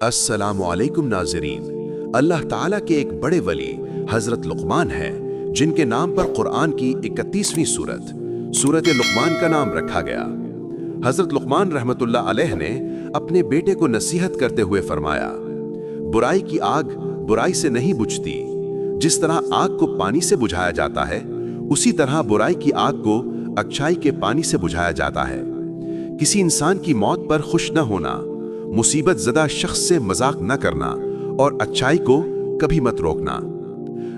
السلام علیکم ناظرین، اللہ تعالیٰ کے ایک بڑے ولی حضرت لقمان ہیں جن کے نام پر قرآن کی 31ویں سورت لقمان کا نام رکھا گیا۔ حضرت لقمان رحمت اللہ علیہ نے اپنے بیٹے کو نصیحت کرتے ہوئے فرمایا، برائی کی آگ برائی سے نہیں بجھتی، جس طرح آگ کو پانی سے بجھایا جاتا ہے اسی طرح برائی کی آگ کو اچھائی کے پانی سے بجھایا جاتا ہے۔ کسی انسان کی موت پر خوش نہ ہونا، مصیبت زدہ شخص سے مذاق نہ کرنا اور اچھائی کو کبھی مت روکنا۔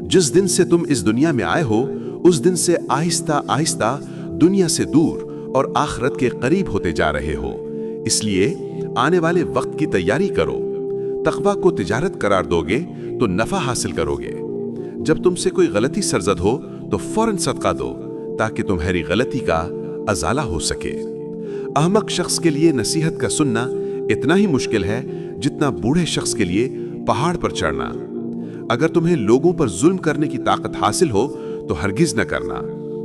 جس دن سے تم اس دنیا میں آئے ہو اس دن سے آہستہ آہستہ دنیا سے دور اور آخرت کے قریب ہوتے جا رہے ہو، اس لیے آنے والے وقت کی تیاری کرو۔ تقویٰ کو تجارت قرار دو گے تو نفع حاصل کرو گے۔ جب تم سے کوئی غلطی سرزد ہو تو فوراً صدقہ دو تاکہ تمہاری غلطی کا ازالہ ہو سکے۔ احمق شخص کے لیے نصیحت کا سننا اتنا ہی مشکل ہے جتنا بوڑھے شخص کے لیے پہاڑ پر چڑھنا۔ اگر تمہیں لوگوں پر ظلم کرنے کی طاقت حاصل ہو تو ہرگز نہ کرنا،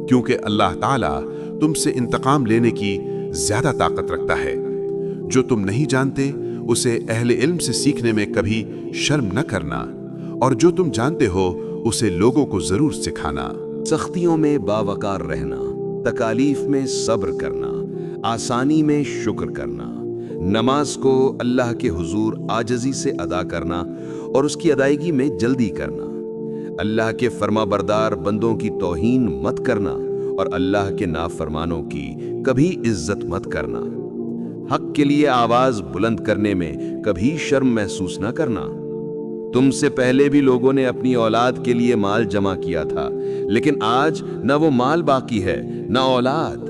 کیونکہ اللہ تعالیٰ تم سے انتقام لینے کی زیادہ طاقت رکھتا ہے۔ جو تم نہیں جانتے اسے اہل علم سے سیکھنے میں کبھی شرم نہ کرنا، اور جو تم جانتے ہو اسے لوگوں کو ضرور سکھانا۔ سختیوں میں باوقار رہنا، تکالیف میں صبر کرنا، آسانی میں شکر کرنا، نماز کو اللہ کے حضور عاجزی سے ادا کرنا اور اس کی ادائیگی میں جلدی کرنا، اللہ کے فرما بردار بندوں کی توہین مت کرنا اور اللہ کے نافرمانوں کی کبھی عزت مت کرنا، حق کے لیے آواز بلند کرنے میں کبھی شرم محسوس نہ کرنا۔ تم سے پہلے بھی لوگوں نے اپنی اولاد کے لیے مال جمع کیا تھا، لیکن آج نہ وہ مال باقی ہے نہ اولاد۔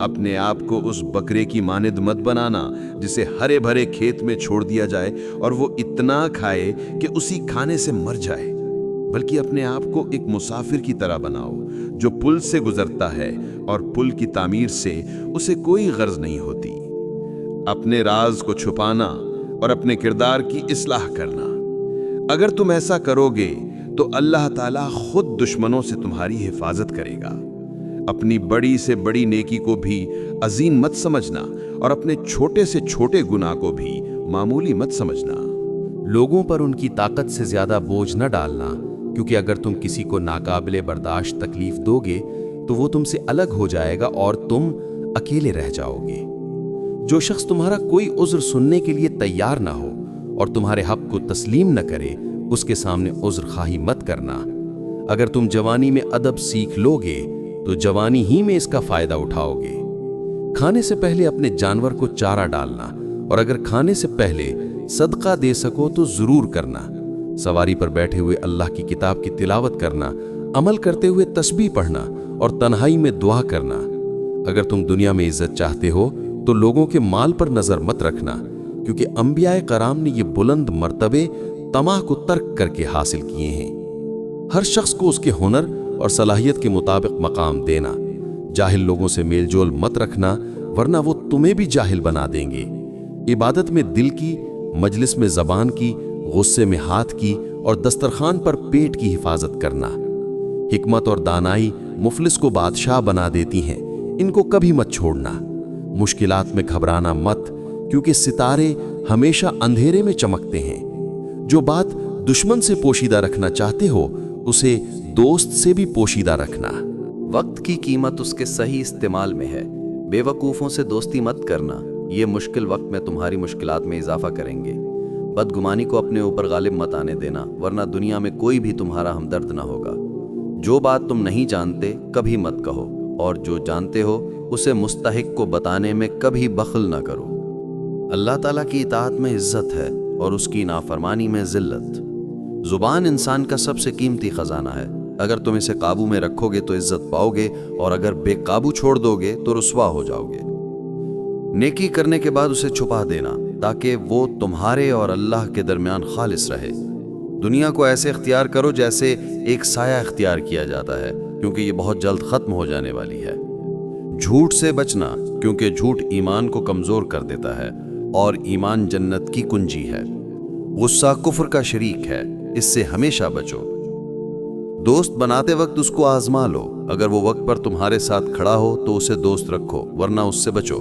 اپنے آپ کو اس بکرے کی مانند مت بنانا جسے ہرے بھرے کھیت میں چھوڑ دیا جائے اور وہ اتنا کھائے کہ اسی کھانے سے مر جائے، بلکہ اپنے آپ کو ایک مسافر کی طرح بناؤ جو پل سے گزرتا ہے اور پل کی تعمیر سے اسے کوئی غرض نہیں ہوتی۔ اپنے راز کو چھپانا اور اپنے کردار کی اصلاح کرنا۔ اگر تم ایسا کرو گے تو اللہ تعالیٰ خود دشمنوں سے تمہاری حفاظت کرے گا۔ اپنی بڑی سے بڑی نیکی کو بھی عظیم مت سمجھنا اور اپنے چھوٹے سے چھوٹے گناہ کو بھی معمولی مت سمجھنا۔ لوگوں پر ان کی طاقت سے زیادہ بوجھ نہ ڈالنا، کیونکہ اگر تم کسی کو ناقابل برداشت تکلیف دو گے تو وہ تم سے الگ ہو جائے گا اور تم اکیلے رہ جاؤ گے۔ جو شخص تمہارا کوئی عذر سننے کے لیے تیار نہ ہو اور تمہارے حق کو تسلیم نہ کرے اس کے سامنے عذر خواہی مت کرنا۔ اگر تم جوانی میں ادب سیکھ لو گے تو جوانی ہی میں اس کا فائدہ اٹھاؤ گے۔ کھانے سے پہلے اپنے جانور کو چارہ ڈالنا، اور اگر کھانے سے پہلے صدقہ دے سکو تو ضرور کرنا۔ سواری پر بیٹھے ہوئے اللہ کی کتاب کی تلاوت کرنا، عمل کرتے ہوئے تسبیح پڑھنا اور تنہائی میں دعا کرنا۔ اگر تم دنیا میں عزت چاہتے ہو تو لوگوں کے مال پر نظر مت رکھنا، کیونکہ انبیاء کرام نے یہ بلند مرتبے طمع کو ترک کر کے حاصل کیے ہیں۔ ہر شخص کو اس کے ہنر اور صلاحیت کے مطابق مقام دینا۔ جاہل لوگوں سے میل جول مت رکھنا، ورنہ وہ تمہیں بھی جاہل بنا دیں گے۔ عبادت میں دل کی، مجلس میں زبان کی، غصے میں ہاتھ کی اور دسترخوان پر پیٹ کی حفاظت کرنا۔ حکمت اور دانائی مفلس کو بادشاہ بنا دیتی ہیں، ان کو کبھی مت چھوڑنا۔ مشکلات میں گھبرانا مت، کیونکہ ستارے ہمیشہ اندھیرے میں چمکتے ہیں۔ جو بات دشمن سے پوشیدہ رکھنا چاہتے ہو اسے دوست سے بھی پوشیدہ رکھنا۔ وقت کی قیمت اس کے صحیح استعمال میں ہے۔ بے وقوفوں سے دوستی مت کرنا، یہ مشکل وقت میں تمہاری مشکلات میں اضافہ کریں گے۔ بدگمانی کو اپنے اوپر غالب مت آنے دینا، ورنہ دنیا میں کوئی بھی تمہارا ہمدرد نہ ہوگا۔ جو بات تم نہیں جانتے کبھی مت کہو، اور جو جانتے ہو اسے مستحق کو بتانے میں کبھی بخل نہ کرو۔ اللہ تعالیٰ کی اطاعت میں عزت ہے اور اس کی نافرمانی میں ذلت۔ زبان انسان کا سب سے قیمتی خزانہ ہے۔ اگر تم اسے قابو میں رکھو گے تو عزت پاؤ گے، اور اگر بے قابو چھوڑ دو گے تو رسوا ہو جاؤ گے۔ نیکی کرنے کے بعد اسے چھپا دینا تاکہ وہ تمہارے اور اللہ کے درمیان خالص رہے۔ دنیا کو ایسے اختیار کرو جیسے ایک سایہ اختیار کیا جاتا ہے، کیونکہ یہ بہت جلد ختم ہو جانے والی ہے۔ جھوٹ سے بچنا، کیونکہ جھوٹ ایمان کو کمزور کر دیتا ہے اور ایمان جنت کی کنجی ہے۔ غصہ کفر کا شریک ہے، اس سے ہمیشہ بچو۔ دوست بناتے وقت اس کو آزما لو، اگر وہ وقت پر تمہارے ساتھ کھڑا ہو تو اسے دوست رکھو، ورنہ اس سے بچو۔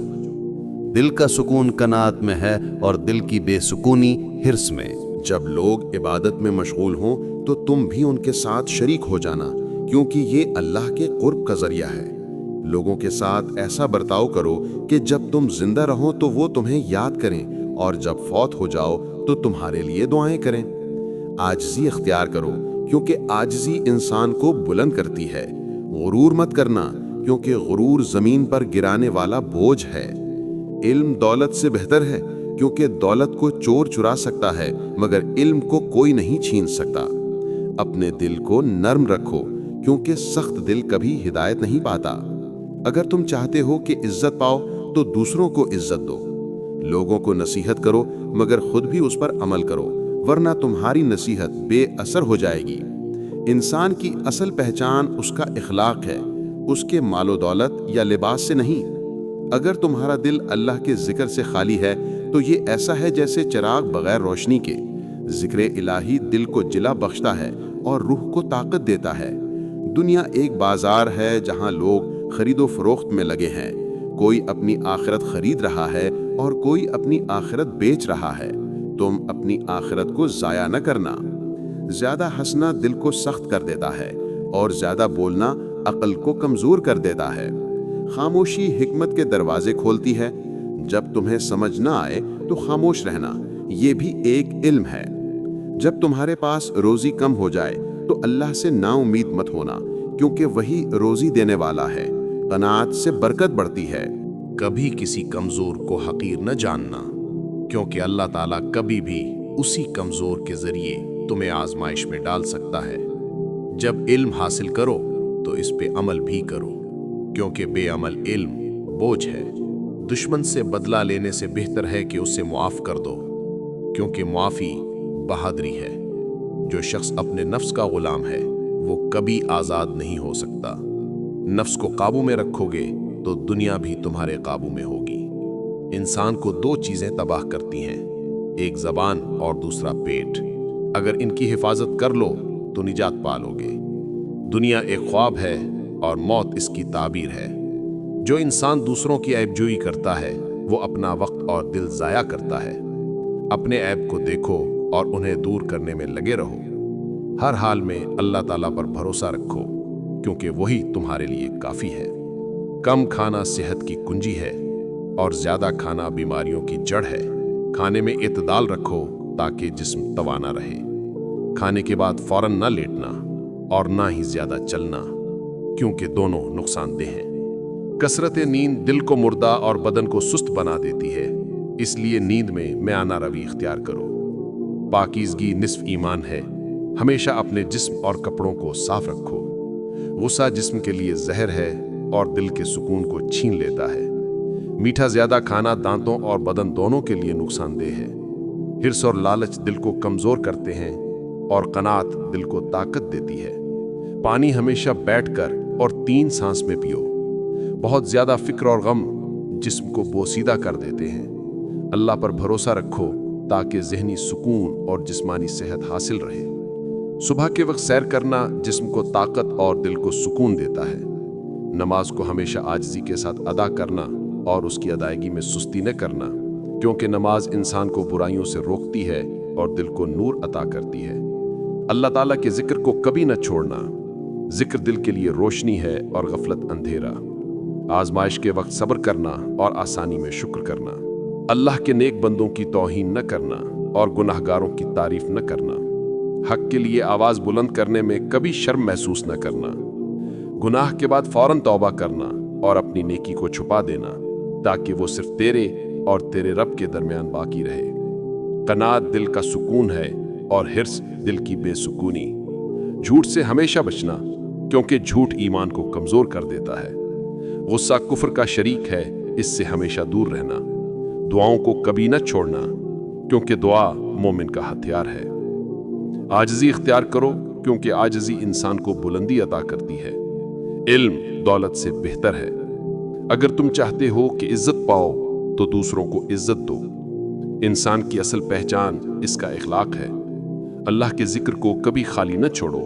دل کا سکون قناعت میں ہے اور دل کی بے سکونی حرص میں۔ جب لوگ عبادت میں مشغول ہوں تو تم بھی ان کے ساتھ شریک ہو جانا، کیونکہ یہ اللہ کے قرب کا ذریعہ ہے۔ لوگوں کے ساتھ ایسا برتاؤ کرو کہ جب تم زندہ رہو تو وہ تمہیں یاد کریں، اور جب فوت ہو جاؤ تو تمہارے لیے دعائیں کریں۔ عاجزی اختیار کرو، کیونکہ عاجزی انسان کو بلند کرتی ہے۔ غرور مت کرنا، کیونکہ غرور زمین پر گرانے والا بوجھ ہے۔ علم دولت سے بہتر ہے، کیونکہ دولت کو چور چرا سکتا ہے مگر علم کو کوئی نہیں چھین سکتا۔ اپنے دل کو نرم رکھو، کیونکہ سخت دل کبھی ہدایت نہیں پاتا۔ اگر تم چاہتے ہو کہ عزت پاؤ تو دوسروں کو عزت دو۔ لوگوں کو نصیحت کرو مگر خود بھی اس پر عمل کرو، ورنہ تمہاری نصیحت بے اثر ہو جائے گی۔ انسان کی اصل پہچان اس کا اخلاق ہے، اس کے مال و دولت یا لباس سے نہیں۔ اگر تمہارا دل اللہ کے ذکر سے خالی ہے تو یہ ایسا ہے جیسے چراغ بغیر روشنی کے۔ ذکر الہی دل کو جلا بخشتا ہے اور روح کو طاقت دیتا ہے۔ دنیا ایک بازار ہے جہاں لوگ خرید و فروخت میں لگے ہیں۔ کوئی اپنی آخرت خرید رہا ہے اور کوئی اپنی آخرت بیچ رہا ہے۔ تم اپنی آخرت کو ضائع نہ کرنا۔ زیادہ ہنسنا دل کو سخت کر دیتا ہے اور زیادہ بولنا عقل کو کمزور کر دیتا ہے۔ خاموشی حکمت کے دروازے کھولتی ہے۔ جب تمہیں سمجھ نہ آئے تو خاموش رہنا، یہ بھی ایک علم ہے۔ جب تمہارے پاس روزی کم ہو جائے تو اللہ سے نا امید مت ہونا، کیونکہ وہی روزی دینے والا ہے۔ قناعت سے برکت بڑھتی ہے۔ کبھی کسی کمزور کو حقیر نہ جاننا، کیونکہ اللہ تعالیٰ کبھی بھی اسی کمزور کے ذریعے تمہیں آزمائش میں ڈال سکتا ہے۔ جب علم حاصل کرو تو اس پہ عمل بھی کرو، کیونکہ بے عمل علم بوجھ ہے۔ دشمن سے بدلہ لینے سے بہتر ہے کہ اسے معاف کر دو، کیونکہ معافی بہادری ہے۔ جو شخص اپنے نفس کا غلام ہے وہ کبھی آزاد نہیں ہو سکتا۔ نفس کو قابو میں رکھو گے تو دنیا بھی تمہارے قابو میں ہوگی۔ انسان کو دو چیزیں تباہ کرتی ہیں، ایک زبان اور دوسرا پیٹ۔ اگر ان کی حفاظت کر لو تو نجات پالو گے۔ دنیا ایک خواب ہے اور موت اس کی تعبیر ہے۔ جو انسان دوسروں کی عیب جوئی کرتا ہے وہ اپنا وقت اور دل ضائع کرتا ہے۔ اپنے عیب کو دیکھو اور انہیں دور کرنے میں لگے رہو۔ ہر حال میں اللہ تعالیٰ پر بھروسہ رکھو، کیونکہ وہی تمہارے لیے کافی ہے۔ کم کھانا صحت کی کنجی ہے اور زیادہ کھانا بیماریوں کی جڑ ہے۔ کھانے میں اعتدال رکھو تاکہ جسم توانا رہے۔ کھانے کے بعد فوراً نہ لیٹنا اور نہ ہی زیادہ چلنا، کیونکہ دونوں نقصان دہ ہیں۔ کثرت نیند دل کو مردہ اور بدن کو سست بنا دیتی ہے، اس لیے نیند میں میانہ روی اختیار کرو۔ پاکیزگی نصف ایمان ہے۔ ہمیشہ اپنے جسم اور کپڑوں کو صاف رکھو۔ غصہ جسم کے لیے زہر ہے اور دل کے سکون کو چھین لیتا ہے۔ میٹھا زیادہ کھانا دانتوں اور بدن دونوں کے لیے نقصان دہ ہے۔ حرص اور لالچ دل کو کمزور کرتے ہیں اور قناعت دل کو طاقت دیتی ہے۔ پانی ہمیشہ بیٹھ کر اور 3 سانس میں پیو۔ بہت زیادہ فکر اور غم جسم کو بوسیدہ کر دیتے ہیں۔ اللہ پر بھروسہ رکھو تاکہ ذہنی سکون اور جسمانی صحت حاصل رہے۔ صبح کے وقت سیر کرنا جسم کو طاقت اور دل کو سکون دیتا ہے۔ نماز کو ہمیشہ عاجزی کے ساتھ ادا کرنا اور اس کی ادائیگی میں سستی نہ کرنا، کیونکہ نماز انسان کو برائیوں سے روکتی ہے اور دل کو نور عطا کرتی ہے۔ اللہ تعالیٰ کے ذکر کو کبھی نہ چھوڑنا۔ ذکر دل کے لیے روشنی ہے اور غفلت اندھیرا۔ آزمائش کے وقت صبر کرنا اور آسانی میں شکر کرنا۔ اللہ کے نیک بندوں کی توہین نہ کرنا اور گناہ گاروں کی تعریف نہ کرنا۔ حق کے لیے آواز بلند کرنے میں کبھی شرم محسوس نہ کرنا۔ گناہ کے بعد فوراً توبہ کرنا اور اپنی نیکی کو چھپا دینا تاکہ وہ صرف تیرے اور تیرے رب کے درمیان باقی رہے۔ قناعت دل کا سکون ہے اور حرص دل کی بے سکونی۔ جھوٹ سے ہمیشہ بچنا، کیونکہ جھوٹ ایمان کو کمزور کر دیتا ہے۔ غصہ کفر کا شریک ہے، اس سے ہمیشہ دور رہنا۔ دعاؤں کو کبھی نہ چھوڑنا، کیونکہ دعا مومن کا ہتھیار ہے۔ عاجزی اختیار کرو، کیونکہ عاجزی انسان کو بلندی عطا کرتی ہے۔ علم دولت سے بہتر ہے۔ اگر تم چاہتے ہو کہ عزت پاؤ تو دوسروں کو عزت دو۔ انسان کی اصل پہچان اس کا اخلاق ہے۔ اللہ کے ذکر کو کبھی خالی نہ چھوڑو۔